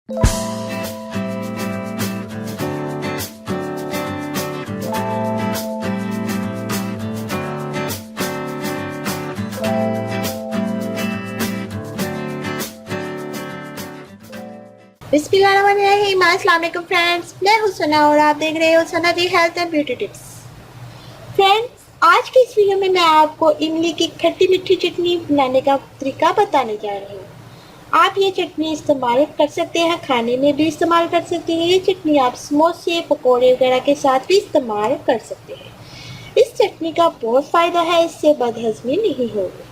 बिस्मिल्लाहिर्रहमानिर्रहीम। अस्सलाम वालेकुम फ्रेंड्स, मैं हूं सना और आप देख रहे हो Sana ji health and beauty tips. Friends, आज की इस वीडियो में मैं आपको इमली की खट्टी मीठी चटनी बनाने का तरीका बताने जा रही हूँ। आप ये चटनी इस्तेमाल कर सकते हैं, खाने में भी इस्तेमाल कर सकते हैं। ये चटनी आप समोसे पकौड़े वगैरह के साथ भी इस्तेमाल कर सकते हैं। इस चटनी का बहुत फ़ायदा है, इससे बदहज़मी नहीं होगी।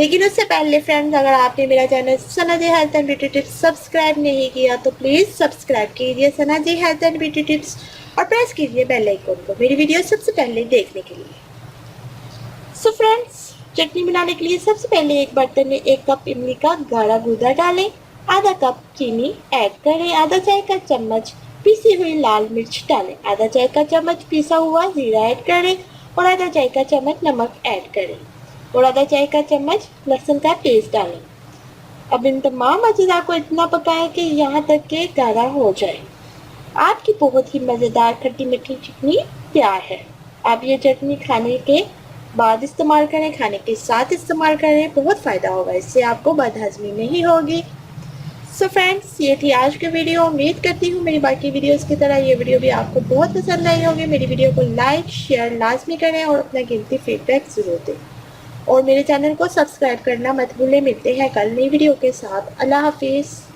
लेकिन उससे पहले फ्रेंड्स, अगर आपने मेरा channel Sana ji health and beauty tips subscribe नहीं किया तो प्लीज़ सब्सक्राइब कीजिए Sana ji health and beauty tips और प्रेस कीजिए बेल आइकन को मेरी वीडियो सबसे पहले देखने के लिए। सो फ्रेंड्स, चटनी बनाने के लिए सबसे पहले एक बर्तन में 1 कप इमली का गाढ़ा गूदा डालें, आधा कप चीनी ऐड करें, आधा चाय का चम्मच पीसी हुई लाल मिर्च डालें, आधा चाय का चम्मच पिसा हुआ जीरा ऐड करें और आधा चाय का चम्मच नमक ऐड करें और आधा चाय का चम्मच लहसुन का पेस्ट डालें। अब इन तमाम अज़्ज़ा को इतना पकाएं कि यहाँ तक के गाढ़ा हो जाए। आपकी बहुत ही मज़ेदार खट्टी मीठी चटनी तैयार है। आप ये चटनी खाने के बाद इस्तेमाल करें, खाने के साथ इस्तेमाल करें, बहुत फ़ायदा होगा, इससे आपको बदहज़मी नहीं होगी। सो फ्रेंड्स, ये थी आज की वीडियो। उम्मीद करती हूँ मेरी बाकी वीडियोस की तरह ये वीडियो भी आपको बहुत पसंद आई होगी। मेरी वीडियो को लाइक शेयर लाजमी करें और अपना कीमती फीडबैक ज़रूर दें और मेरे चैनल को सब्सक्राइब करना मत भूलें। मिलते हैं कल नई वीडियो के साथ। अल्लाह हाफिज़।